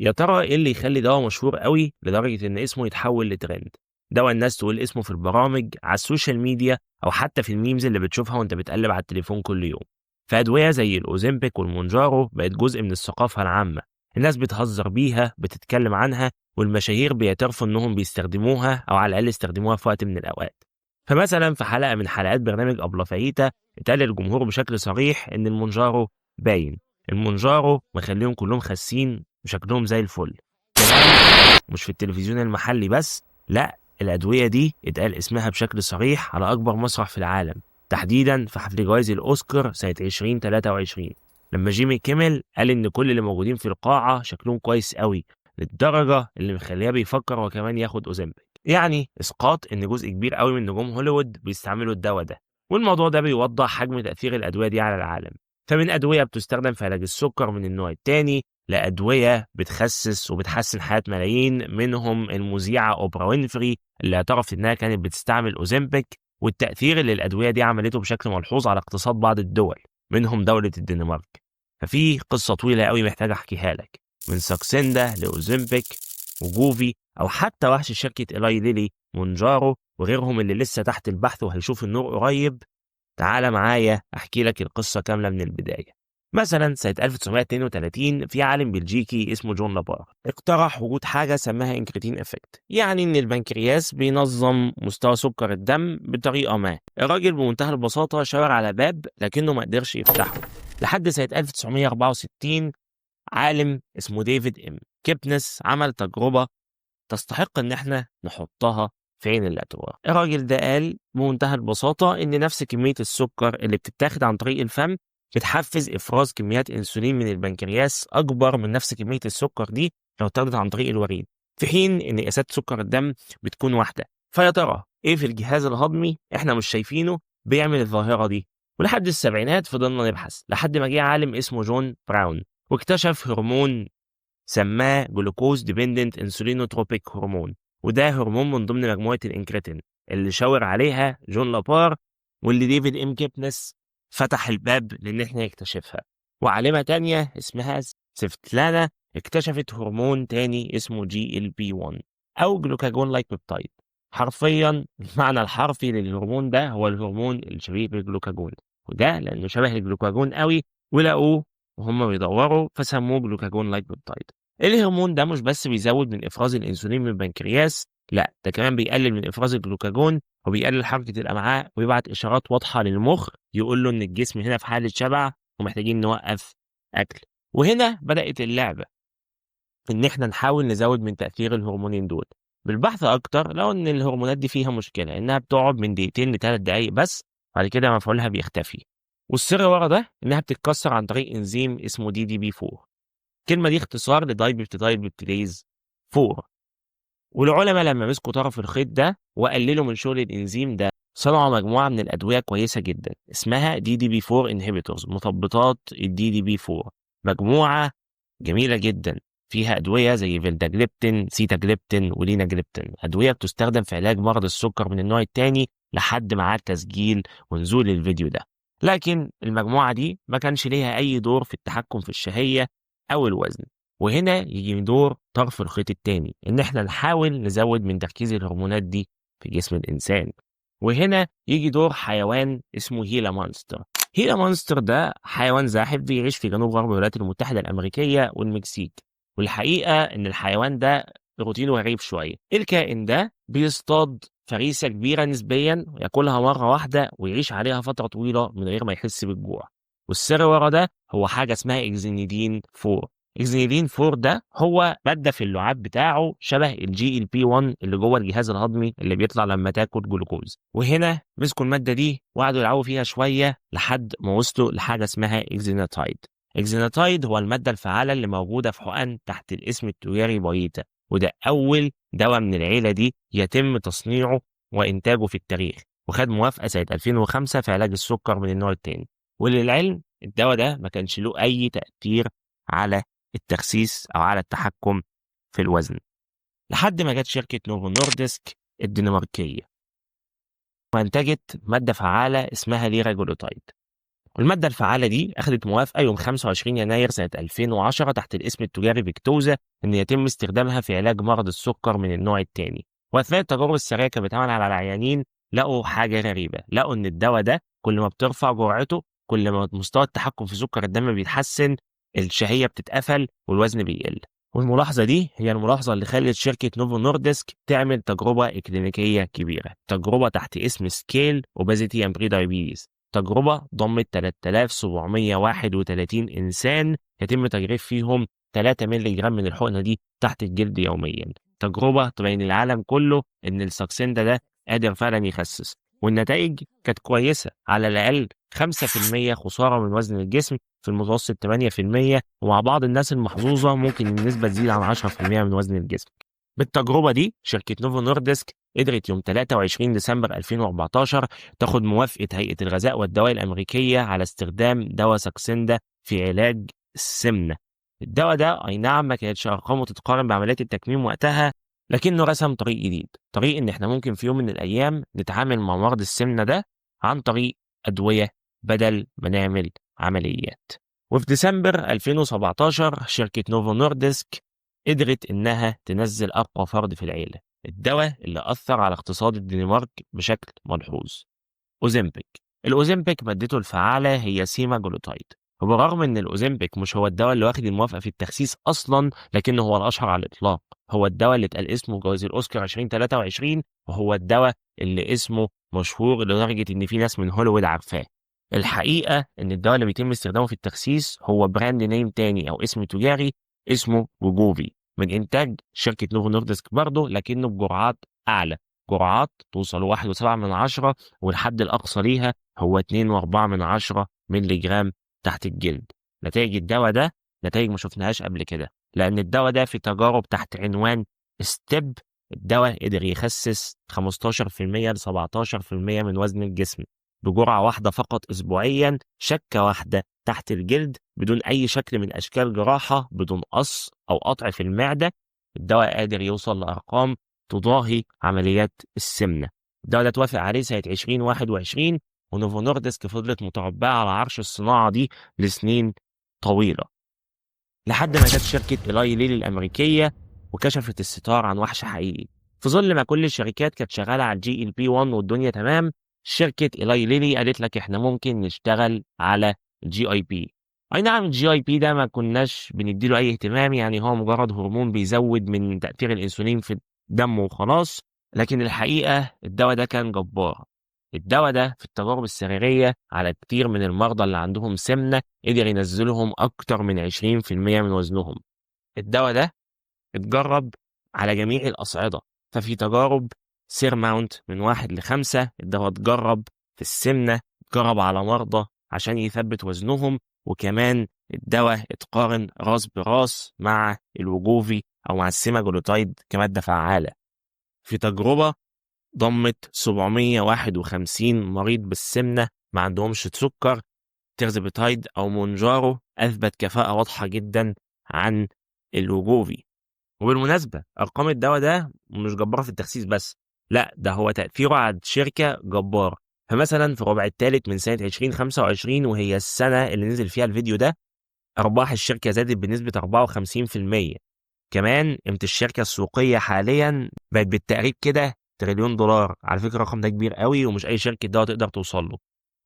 يا ترى إيه اللي يخلّي دوا مشهور أوي لدرجة إن اسمه يتحول لترند؟ دوا الناس تقول اسمه في البرامج، على السوشيال ميديا، أو حتى في الmemes اللي بتشوفها وأنت بتقلِّب على التليفون كل يوم. فأدوية زي الأوزempic والمونجارو بقت جزء من الثقافة العامة، الناس بتهزّر بيها، بتتكلم عنها، والمشاهير بيعترفوا إنهم بيستخدموها أو على الأقل استخدموها في وقت من الأوقات. فمثلًا في حلقة من حلقات برنامج أبلة فاهيتا اتقال للجمهور بشكل صريح إن المونجارو باين، المونجارو مخلّيهم كلّهم خاسين وشكلهم زي الفل. كمان مش في التلفزيون المحلي بس، لأ، الأدوية دي اتقال اسمها بشكل صريح على أكبر مسرح في العالم، تحديدًا في حفل جوايز الأوسكار سنة 2023 لمّا جيمي كيميل قال إن كل اللي موجودين في القاعة شكلهم كويس أوي، للدرجة اللي مخلّياه بيفكّر هو كمان ياخد أوزمبيك. يعني إسقاط إن جزء كبير أوي من نجوم هوليوود بيستعملوا الدوا ده، والموضوع ده بيوضّح حجم تأثير الأدوية دي على العالم. فمن أدوية بتستخدم في علاج السكر من النوع التاني، لأدوية بتخسِّس وبتحسِّن حياة ملايين، منهم المذيعة أوبرا وينفري اللي اعترفت إنها كانت بتستعمل أوزمبيك، والتأثير اللي الأدوية دي عملته بشكل ملحوظ على اقتصاد بعض الدول، منهم دولة الدنمارك. ففي قصة طويلة أوي محتاج أحكيها لك، من ساكسيندا لأوزمبيك وجوفي، أو حتى وحش شركة إيلاي ليلي مونجارو وغيرهم اللي لسه تحت البحث وهيشوف النور قريب. تعالَ معايا أحكي لك القصة كاملة من البداية. مثلًا سنة 1932 في عالم بلجيكي اسمه جون لابار اقترح وجود حاجة سماها incretin effect، يعني إن البنكرياس بينظم مستوى سكر الدم بطريقة ما. الراجل بمنتهى البساطة شاور على باب لكنه ما قدرش يفتحه لحد سنة 1964. عالم اسمه ديفيد كيبنس عمل تجربة تستحق إن إحنا نحطها في عين الاعتبار. الراجل ده قال بمنتهى البساطة إن نفس كمية السكر اللي بتتاخد عن طريق الفم بتحفز إفراز كميات أنسولين من البنكرياس أكبر من نفس كمية السكر دي لو اتاخدت عن طريق الوريد، في حين إن قياسات سكر الدم بتكون واحدة. فيا ترى إيه في الجهاز الهضمي إحنا مش شايفينه بيعمل الظاهرة دي؟ ولحد السبعينات فضلنا نبحث لحد ما جه عالم اسمه جون براون واكتشف هرمون سماه جلوكوز ديبندنت انسولينوتروبيك هرمون، وده هرمون من ضمن مجموعة الانكريتين اللي شاور عليها جون لابار، واللي ديفيد كيبنس فتح الباب لان احنا نكتشفها. وعالمة تانية اسمها سيفتلانا اكتشفت هرمون تاني اسمه GLP-1 او جلوكاجون لايك بيبتايد. حرفيا المعنى الحرفي للهرمون ده هو الهرمون الشبيه بالجلوكاجون، وده لانه شبه الجلوكاجون قوي ولقوه وهم بيدوروا فسموه جلوكاجون لايك بيبتايد. الهرمون ده مش بس بيزود من افراز الانسولين من البنكرياس، لا ده كمان بيقلل من افراز الجلوكاجون وبيقلل حركه الامعاء ويبعت اشارات واضحه للمخ يقول له ان الجسم هنا في حاله شبع ومحتاجين نوقف اكل. وهنا بدات اللعبه، ان احنا نحاول نزود من تاثير الهرمونين دول بالبحث اكتر. لو ان الهرمونات دي فيها مشكله انها بتقعد من دقيقتين ل3 دقائق بس، بعد كده مفعولها بيختفي. والسر ورا ده انها بتتكسر عن طريق انزيم اسمه DDP4. الكلمة دي اختصار لدايبيبتيدايل بيبتيديز 4. والعلماء لما مسكوا طرف الخيط ده وقللوا من شغل الإنزيم ده صنعوا مجموعة من الأدوية كويسة جدا اسمها DDP4 inhibitors، مثبطات DDP4. مجموعة جميلة جدا فيها أدوية زي فيلداجليبتين، سيتاجليبتين، وليناجليبتين، أدوية بتستخدم في علاج مرض السكر من النوع الثاني لحد مع التسجيل ونزول الفيديو ده. لكن المجموعة دي ما كانش ليها أي دور في التحكم في الشهية أو الوزن. وهنا يجي دور طرف الخيط التاني، إن إحنا نحاول نزود من تركيز الهرمونات دي في جسم الإنسان. وهنا يجي دور حيوان اسمه هيلا مونستر. هيلا مونستر ده حيوان زاحف بيعيش في جنوب غرب الولايات المتحدة الأمريكية والمكسيك. والحقيقة إن الحيوان ده روتينه غريب شوية. الكائن ده بيصطاد فريسة كبيرة نسبيا وياكلها مرة واحدة ويعيش عليها فترة طويلة من غير ما يحس بالجوع. والسر ورا ده هو حاجة اسمها إكزينيدين 4. إكزينيدين 4 ده هو مادة في اللعاب بتاعه شبه الGLP-1 اللي جوه الجهاز الهضمي اللي بيطلع لما تاكل جلوكوز. وهنا مسكوا المادة دي وقعدوا يلعبوا فيها شوية لحد ما وصلوا لحاجة اسمها إكزيناتايد. إكزيناتايد هو المادة الفعالة اللي موجودة في حقن تحت الاسم التجاري بايتا، وده أول دواء من العيلة دي يتم تصنيعه وإنتاجه في التاريخ، وخد موافقة سنة 2005 في علاج السكر من النوع الثاني. وللعلم الدواء ده ما كانش له أي تأثير على التخسيس أو على التحكم في الوزن، لحد ما جت شركة نوفو نوردسك الدنماركية وأنتجت مادة فعالة اسمها ليراجلوتايد. والمادة الفعالة دي أخدت موافقة يوم 25 يناير سنة 2010 تحت الاسم التجاري فيكتوزا إن يتم استخدامها في علاج مرض السكر من النوع الثاني. وأثناء التجارب السرية كانت بتعمل على العيانين، لقوا حاجة غريبة، لقوا إن الدواء ده كل ما بترفع جرعته كل ما مستوى التحكم في سكر الدم بيتحسن، الشهية بتتقفل والوزن بيقل. والملاحظة دي هي الملاحظة اللي خلت شركة نوفو نوردسك تعمل تجربة إكلينيكية كبيرة، تجربة تحت اسم سكيل اوبيزيتي اند بري دايابيتس. تجربة ضمت 3731 إنسان يتم تجريب فيهم 3 مللي جرام من الحقنة دي تحت الجلد يوميا. تجربة تبين العالم كله إن الساكسيندا ده قادر فعلا يخسس، والنتائج كانت كويسة، على الأقل 5% خسارة من وزن الجسم، في المتوسط 8%، ومع بعض الناس المحظوظة ممكن النسبة تزيد عن 10% من وزن الجسم. بالتجربة دي شركة نوفو نوردسك قدرت يوم 23 ديسمبر 2014 تاخد موافقة هيئة الغذاء والدواء الأمريكية على استخدام دواء ساكسيندا في علاج السمنة. الدواء ده أي نعم ما كانتش أرقامه تتقارن بعمليات التكميم وقتها، لكنه رسم طريق جديد، طريق إن إحنا ممكن في يوم من الأيام نتعامل مع مرض السمنة ده عن طريق أدوية بدل ما نعمل عمليات. وفي ديسمبر 2017 شركة نوفو نوردسك قدرت إنها تنزل أقوى فرد في العيلة، الدواء اللي أثر على اقتصاد الدنمارك بشكل ملحوظ، أوزيمبيك. الأوزيمبيك مادته الفعالة هي سيماجلوتايد، وبرغم إن الأوزيمبيك مش هو الدواء اللي واخد الموافقة في التخسيس أصلا، لكنه هو الأشهر على الإطلاق، هو الدواء اللي اتقال اسمه جوائز الأوسكار 2023، وهو الدواء اللي اسمه مشهور لدرجة إن في ناس من هوليوود عارفاه. الحقيقة إن الدواء اللي بيتم استخدامه في التخسيس هو براند نيم تاني أو اسم تجاري اسمه وجوفي، من إنتاج شركة نوفو نوردسك برضه، لكنه بجرعات أعلى، جرعات توصل 1.7 والحد الأقصى ليها هو 2.4 مللي جرام تحت الجلد. نتائج الدواء ده نتائج ما شفناهاش قبل كده، لأن الدواء ده في تجارب تحت عنوان ستيب، الدواء قدر يخسس 15% ل 17% من وزن الجسم بجرعة واحدة فقط أسبوعيا، شكة واحدة تحت الجلد بدون أي شكل من أشكال جراحة، بدون قص أو قطع في المعدة. الدواء قادر يوصل لأرقام تضاهي عمليات السمنة. الدواء ده توافق عليه سنة 2021، ونوفو نوردسك فضلت متربعة على عرش الصناعة دي لسنين طويلة، لحد ما جت شركة إيلاي ليلي الأمريكية وكشفت الستار عن وحش حقيقي. في ظل ما كل الشركات كانت شغالة على الجي ال بي 1 والدنيا تمام، شركة إيلاي ليلي قالت لك إحنا ممكن نشتغل على الجي اي بي. أي نعم الجي اي بي ده ما كناش بنديله أي اهتمام، يعني هو مجرد هرمون بيزود من تأثير الأنسولين في الدم وخلاص، لكن الحقيقة الدواء ده كان جبار. الدواء ده في التجارب السريرية على كتير من المرضى اللي عندهم سمنة قدر ينزلهم أكتر من 20% من وزنهم. الدواء ده اتجرب على جميع الأصعدة، ففي تجارب سيرماونت من 1 ل5 الدواء اتجرب في السمنة، اتجرب على مرضى عشان يثبت وزنهم، وكمان الدواء اتقارن راس براس مع الوجوفي أو مع السيماجلوتايد كمادة فعالة. في تجربة ضمت 751 مريض بالسمنة ما عندهمش سكر، تيرزبيتايد أو مونجارو أثبت كفاءة واضحة جدا عن الوجوفي. وبالمناسبة أرقام الدواء ده مش جبارة في التخسيس بس، لا ده هو تأثيره على الشركة جبار. فمثلا في الربع الثالث من سنة 2025، وهي السنة اللي نزل فيها الفيديو ده، أرباح الشركة زادت بنسبة 54%. كمان قيمة الشركة السوقية حاليا بقت بالتقريب كده تريليون دولار. على فكرة الرقم ده كبير قوي ومش أي شركة دواء تقدر توصل له.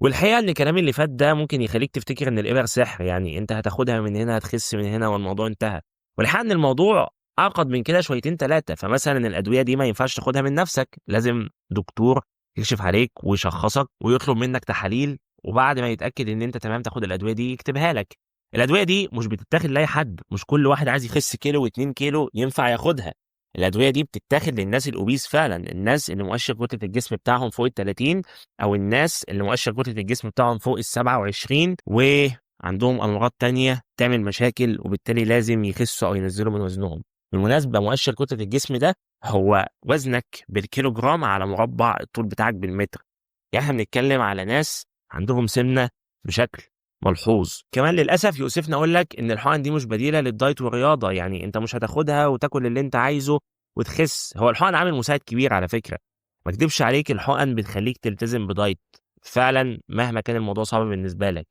والحقيقة إن الكلام اللي فات ده ممكن يخليك تفتكر إن الإبر سحر، يعني أنت هتاخدها من هنا هتخس من هنا والموضوع انتهى. والحقيقة إن الموضوع أعقد من كده شويتين ثلاثة. فمثلا الأدوية دي ما ينفعش تاخدها من نفسك، لازم دكتور يكشف عليك ويشخصك ويطلب منك تحاليل، وبعد ما يتأكد إن أنت تمام تاخد الأدوية دي يكتبها لك. الأدوية دي مش بتتاخد لأي حد، مش كل واحد عايز يخس كيلو و2 كيلو ينفع ياخدها. الأدوية دي بتتاخد للناس الأوبيس فعلا، الناس اللي مؤشر كتلة الجسم بتاعهم فوق ال30، أو الناس اللي مؤشر كتلة الجسم بتاعهم فوق ال27 وعندهم أمراض تانية تعمل مشاكل وبالتالي لازم يخسوا أو ينزلوا من وزنهم. بالمناسبة مؤشر كتلة الجسم ده هو وزنك بالكيلوجرام على مربع الطول بتاعك بالمتر، يعني احنا بنتكلم على ناس عندهم سمنة بشكل ملحوظ. كمان للأسف يؤسفني أقول لك إن الحقن دي مش بديلة للدايت والرياضة، يعني أنت مش هتاخدها وتاكل اللي أنت عايزه وتخس. هو الحقن عامل مساعد كبير على فكرة، ما اكدبش عليك، الحقن بتخليك تلتزم بدايت، فعلا مهما كان الموضوع صعب بالنسبه لك.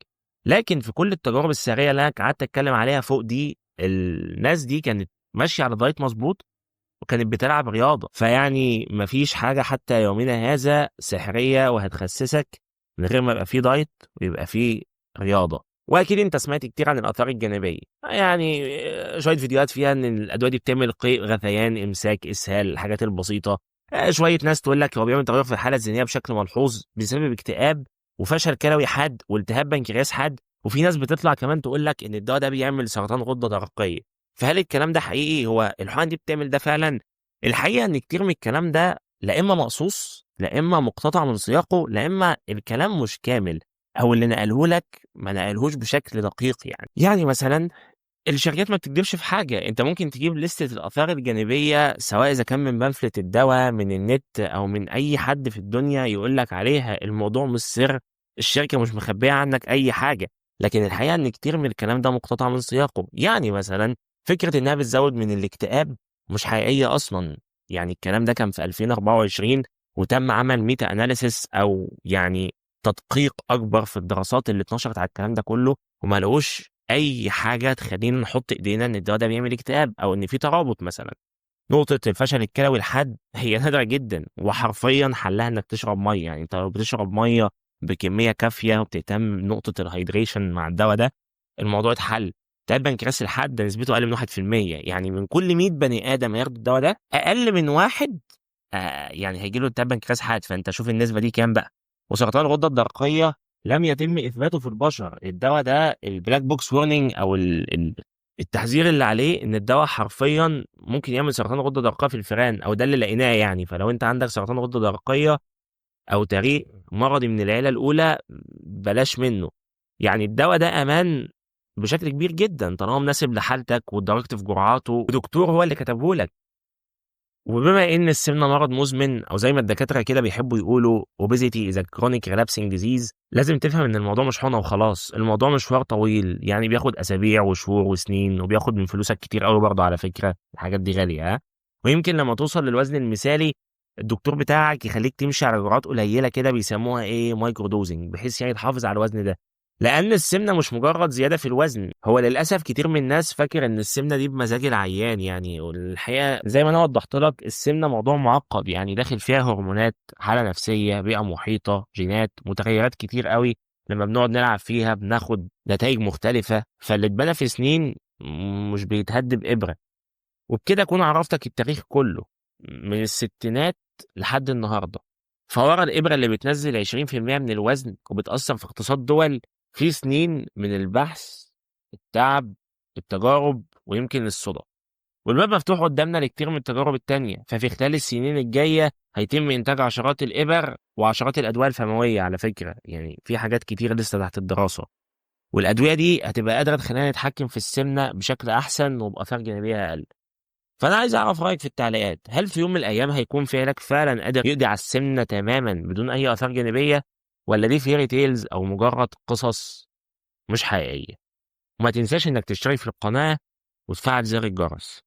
لكن في كل التجارب السريه اللي انا قعدت اتكلم عليها فوق دي، الناس دي كانت ماشيه على دايت مظبوط وكانت بتلعب رياضه. فيعني مفيش حاجه حتى يومنا هذا سحريه وهتخسسك من غير ما يبقى فيه دايت ويبقى فيه رياضه. واكيد انت سمعت كتير عن الاثار الجانبيه، يعني شويه فيديوهات فيها ان الادويه دي بتعمل قيء، غثيان، امساك، اسهال، الحاجات البسيطه. شويه ناس تقول لك هو بيعمل تغير في الحاله الذهنيه بشكل ملحوظ بسبب اكتئاب وفشل كلوي حاد والتهاب بنكرياس حاد. وفي ناس بتطلع كمان تقول لك ان الدواء ده بيعمل سرطان غده درقيه. فهل الكلام ده حقيقي؟ هو الحقن دي بتعمل ده فعلا؟ الحقيقه ان كتير من الكلام ده لا اما مقصوص، لا اما مقتطع من سياقه، لا اما الكلام مش كامل، او اللي نقله لك ما نقلهوش بشكل دقيق. يعني مثلا الشركات ما بتكدبش في حاجه. انت ممكن تجيب لستة الاثار الجانبيه، سواء اذا كان من بنفلة الدواء، من النت، او من اي حد في الدنيا يقول لك عليها. الموضوع مش سر، الشركه مش مخبيه عنك اي حاجه. لكن الحقيقه ان كتير من الكلام ده مقتطع من سياقه. يعني مثلا فكره انها بتزود من الاكتئاب مش حقيقيه اصلا. يعني الكلام ده كان في 2024 وتم عمل ميتا اناليسيس، او يعني تدقيق اكبر في الدراسات اللي اتنشرت على الكلام ده كله، وما لقوش اي حاجه تخلينا نحط ايدينا ان الدواء ده بيعمل اكتئاب او ان في ترابط مثلا. نقطه الفشل الكلوي الحاد هي نادره جدا، وحرفيا حلها انك تشرب ميه. يعني انت لو بتشرب ميه بكميه كافيه وبتهتم بنقطه الهيدريشن مع الدواء ده، الموضوع اتحل. تعب بنكرياس الحاد ده نسبته اقل من 1%. يعني من كل 100 بني ادم هياخدوا الدواء ده، اقل من واحد يعني هيجي له التهاب بنكرياس حاد. فانت شوف النسبه دي كام بقى. وسرطان الغده الدرقيه لم يتم اثباته في البشر. الدواء ده البلاك بوكس وورنينج، او التحذير اللي عليه ان الدواء حرفيا ممكن يعمل سرطان غده درقيه في الفئران، او ده اللي لقيناه. يعني فلو انت عندك سرطان غده درقيه او تاريخ مرضي من العيله الاولى، بلاش منه. يعني الدواء ده امان بشكل كبير جدا طالما مناسب لحالتك ودرجت في جرعاته ودكتور هو اللي كتبه لك. وبما ان السمنه مرض مزمن، او زي ما الدكاتره كده بيحبوا يقولوا obesity is a chronic relapsing disease، لازم تفهم ان الموضوع مش حقنه وخلاص. الموضوع مشوار طويل، يعني بياخد اسابيع وشهور وسنين، وبياخد من فلوسك كتير قوي برضه. على فكره الحاجات دي غاليه، ها. ويمكن لما توصل للوزن المثالي، الدكتور بتاعك يخليك تمشي على جرعات قليله كده، بيسموها ايه، مايكرو دوزنج، بحيث يعني تحافظ على الوزن ده. لان السمنه مش مجرد زياده في الوزن. هو للاسف كتير من الناس فاكر ان السمنه دي بمزاج العيان. يعني والحقيقه زي ما انا وضحت لك، السمنه موضوع معقد. يعني داخل فيها هرمونات، حاله نفسيه، بيئه محيطه، جينات، متغيرات كتير قوي. لما بنقعد نلعب فيها بناخد نتائج مختلفه. فاللي اتبنى في سنين مش بيتهد بابره. وبكده اكون عرفتك التاريخ كله من الستينات لحد النهارده. فورا الابره اللي بتنزل 20% من الوزن وبتاثر في اقتصاد دول، في سنين من البحث، التعب، التجارب، ويمكن الصدى. والباب مفتوح قدامنا لكتير من التجارب التانية. ففي خلال السنين الجاية هيتم إنتاج عشرات الإبر وعشرات الأدوية الفموية. على فكرة يعني في حاجات كتير لسه تحت الدراسة، والأدوية دي هتبقى قادرة تخلينا نتحكم في السمنة بشكل أحسن وبآثار جانبية أقل. فأنا عايز أعرف رأيك في التعليقات. هل في يوم من الأيام هيكون في علاج فعلا قادر يقضي على السمنة تماما بدون أي آثار جانبية، ولا دي فيري تيلز أو مجرد قصص مش حقيقية؟ وما تنساش إنك تشترك في القناة وتفعل زر الجرس.